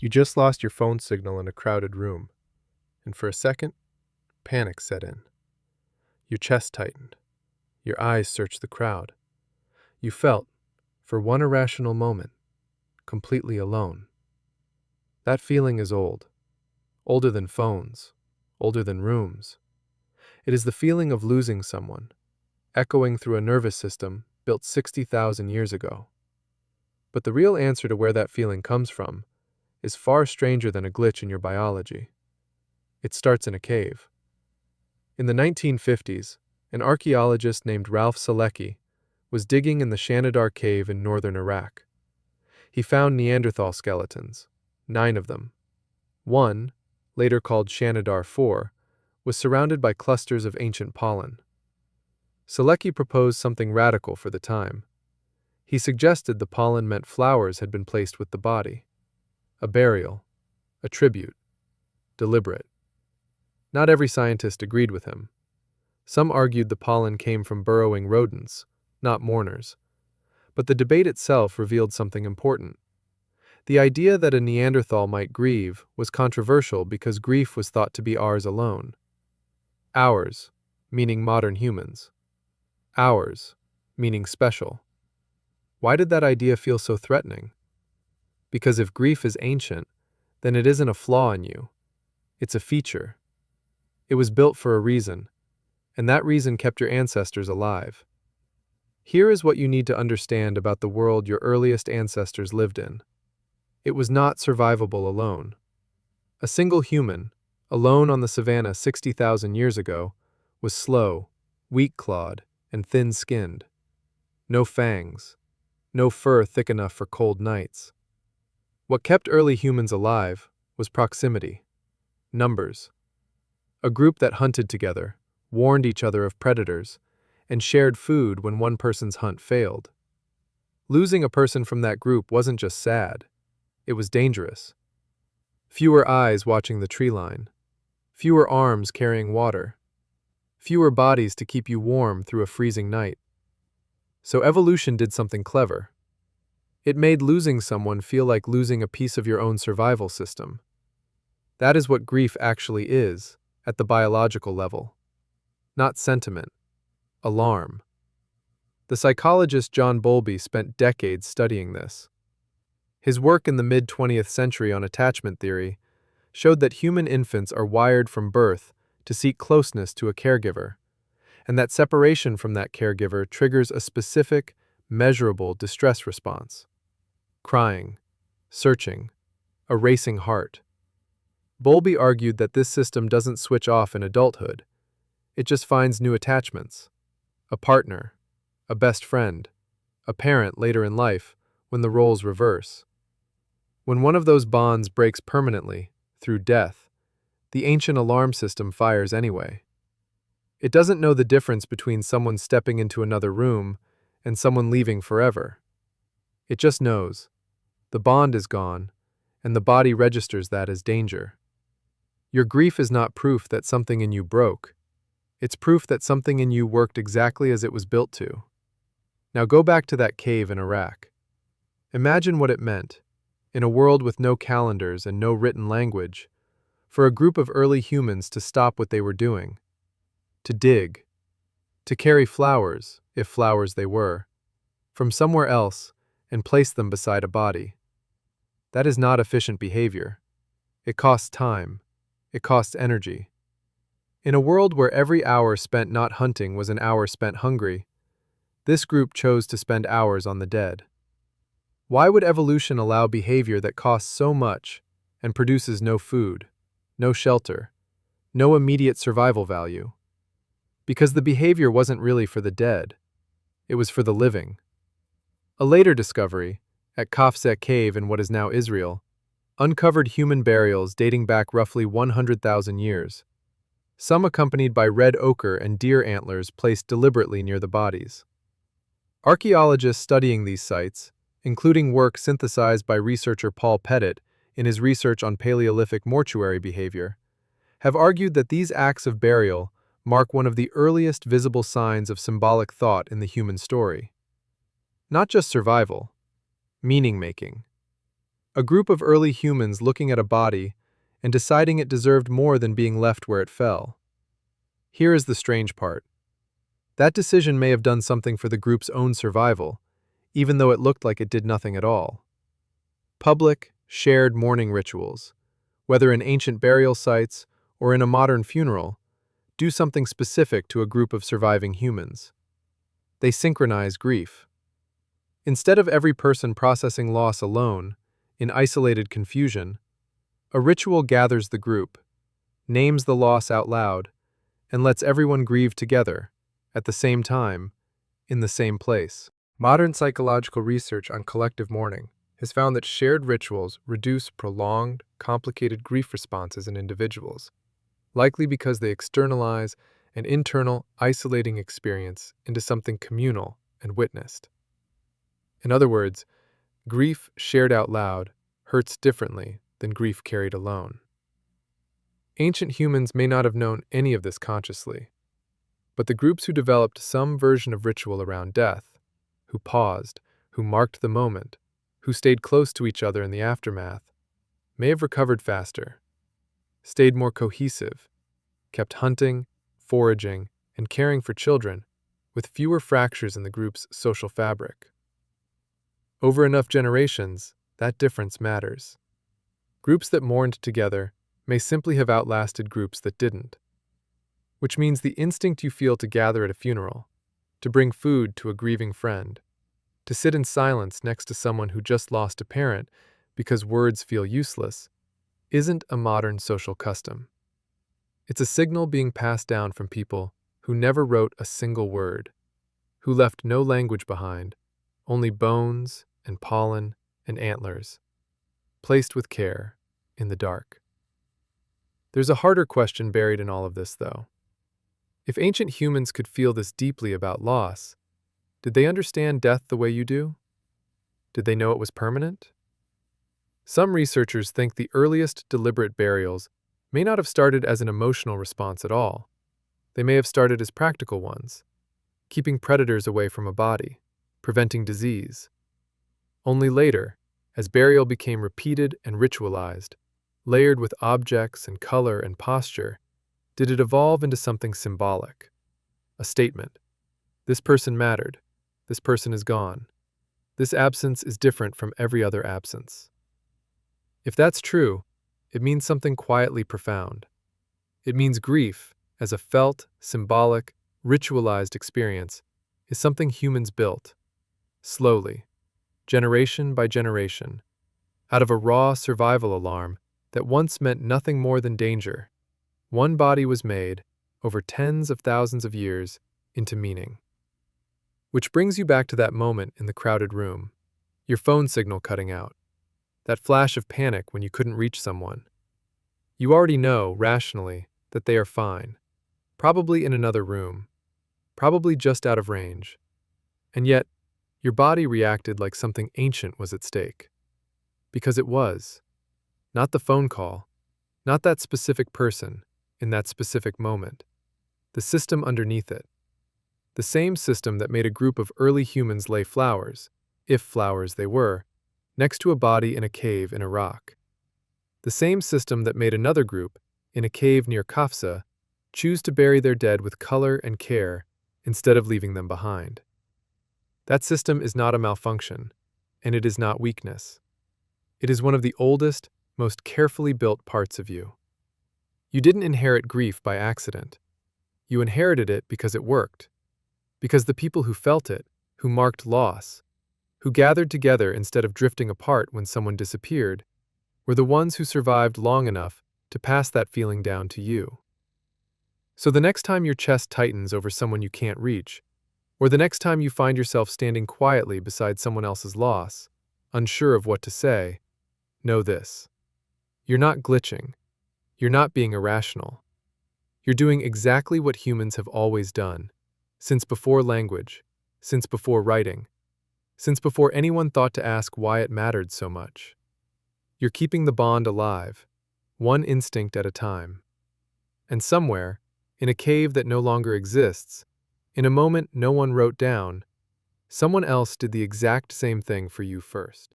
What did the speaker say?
You just lost your phone signal in a crowded room, and for a second, panic set in. Your chest tightened. Your eyes searched the crowd. You felt, for one irrational moment, completely alone. That feeling is old. Older than phones. Older than rooms. It is the feeling of losing someone, echoing through a nervous system built 60,000 years ago. But the real answer to where that feeling comes from is far stranger than a glitch in your biology. It starts in a cave. In the 1950s, an archaeologist named Ralph Selecki was digging in the Shanidar cave in northern Iraq. He found Neanderthal skeletons, 9 of them. One, later called Shanidar 4, was surrounded by clusters of ancient pollen. Selecki proposed something radical for the time. He suggested the pollen meant flowers had been placed with the body. A burial, a tribute, deliberate. Not every scientist agreed with him. Some argued the pollen came from burrowing rodents, not mourners. But the debate itself revealed something important. The idea that a Neanderthal might grieve was controversial because grief was thought to be ours alone. Ours, meaning modern humans. Ours, meaning special. Why did that idea feel so threatening? Because if grief is ancient, then it isn't a flaw in you. It's a feature. It was built for a reason, and that reason kept your ancestors alive. Here is what you need to understand about the world your earliest ancestors lived in. It was not survivable alone. A single human, alone on the savannah 60,000 years ago, was slow, weak-clawed, and thin-skinned. No fangs, no fur thick enough for cold nights. What kept early humans alive was proximity, numbers. A group that hunted together, warned each other of predators, and shared food when one person's hunt failed. Losing a person from that group wasn't just sad, it was dangerous. Fewer eyes watching the tree line, fewer arms carrying water, fewer bodies to keep you warm through a freezing night. So evolution did something clever. It made losing someone feel like losing a piece of your own survival system. That is what grief actually is, at the biological level. Not sentiment, alarm. The psychologist John Bowlby spent decades studying this. His work in the mid-20th century on attachment theory showed that human infants are wired from birth to seek closeness to a caregiver, and that separation from that caregiver triggers a specific, measurable distress response. Crying, searching, a racing heart. Bowlby argued that this system doesn't switch off in adulthood. It just finds new attachments. A partner, a best friend, a parent later in life when the roles reverse. When one of those bonds breaks permanently, through death, the ancient alarm system fires anyway. It doesn't know the difference between someone stepping into another room and someone leaving forever. It just knows. The bond is gone, and the body registers that as danger. Your grief is not proof that something in you broke. It's proof that something in you worked exactly as it was built to. Now go back to that cave in Iraq. Imagine what it meant, in a world with no calendars and no written language, for a group of early humans to stop what they were doing, to dig, to carry flowers, if flowers they were, from somewhere else and place them beside a body. That is not efficient behavior. It costs time. It costs energy. In a world where every hour spent not hunting was an hour spent hungry, this group chose to spend hours on the dead. Why would evolution allow behavior that costs so much and produces no food, no shelter, no immediate survival value? Because the behavior wasn't really for the dead. It was for the living. A later discovery, at Kafse Cave in what is now Israel, uncovered human burials dating back roughly 100,000 years, some accompanied by red ochre and deer antlers placed deliberately near the bodies. Archaeologists studying these sites, including work synthesized by researcher Paul Pettit in his research on Paleolithic mortuary behavior, have argued that these acts of burial mark one of the earliest visible signs of symbolic thought in the human story. Not just survival, meaning-making. A group of early humans looking at a body and deciding it deserved more than being left where it fell. Here is the strange part. That decision may have done something for the group's own survival, even though it looked like it did nothing at all. Public, shared mourning rituals, whether in ancient burial sites or in a modern funeral, do something specific to a group of surviving humans. They synchronize grief. Instead of every person processing loss alone, in isolated confusion, a ritual gathers the group, names the loss out loud, and lets everyone grieve together, at the same time, in the same place. Modern psychological research on collective mourning has found that shared rituals reduce prolonged, complicated grief responses in individuals, likely because they externalize an internal, isolating experience into something communal and witnessed. In other words, grief shared out loud hurts differently than grief carried alone. Ancient humans may not have known any of this consciously, but the groups who developed some version of ritual around death, who paused, who marked the moment, who stayed close to each other in the aftermath, may have recovered faster, stayed more cohesive, kept hunting, foraging, and caring for children, with fewer fractures in the group's social fabric. Over enough generations, that difference matters. Groups that mourned together may simply have outlasted groups that didn't. Which means the instinct you feel to gather at a funeral, to bring food to a grieving friend, to sit in silence next to someone who just lost a parent because words feel useless, isn't a modern social custom. It's a signal being passed down from people who never wrote a single word, who left no language behind, only bones and pollen and antlers, placed with care in the dark. There's a harder question buried in all of this, though. If ancient humans could feel this deeply about loss, did they understand death the way you do? Did they know it was permanent? Some researchers think the earliest deliberate burials may not have started as an emotional response at all. They may have started as practical ones, keeping predators away from a body, preventing disease. Only later, as burial became repeated and ritualized, layered with objects and color and posture, did it evolve into something symbolic, a statement. This person mattered. This person is gone. This absence is different from every other absence. If that's true, it means something quietly profound. It means grief, as a felt, symbolic, ritualized experience, is something humans built, slowly, generation by generation, out of a raw survival alarm that once meant nothing more than danger. One body was made, over tens of thousands of years, into meaning. Which brings you back to that moment in the crowded room, your phone signal cutting out, that flash of panic when you couldn't reach someone. You already know, rationally, that they are fine, probably in another room, probably just out of range. And yet, your body reacted like something ancient was at stake. Because it was. Not the phone call, not that specific person, in that specific moment. The system underneath it. The same system that made a group of early humans lay flowers, if flowers they were, next to a body in a cave in Iraq. The same system that made another group, in a cave near Kafsa, choose to bury their dead with color and care instead of leaving them behind. That system is not a malfunction, and it is not weakness. It is one of the oldest, most carefully built parts of you. You didn't inherit grief by accident. You inherited it because it worked. Because the people who felt it, who marked loss, who gathered together instead of drifting apart when someone disappeared, were the ones who survived long enough to pass that feeling down to you. So the next time your chest tightens over someone you can't reach, or the next time you find yourself standing quietly beside someone else's loss, unsure of what to say, know this. You're not glitching. You're not being irrational. You're doing exactly what humans have always done, since before language, since before writing, since before anyone thought to ask why it mattered so much. You're keeping the bond alive, one instinct at a time. And somewhere, in a cave that no longer exists, in a moment no one wrote down, someone else did the exact same thing for you first.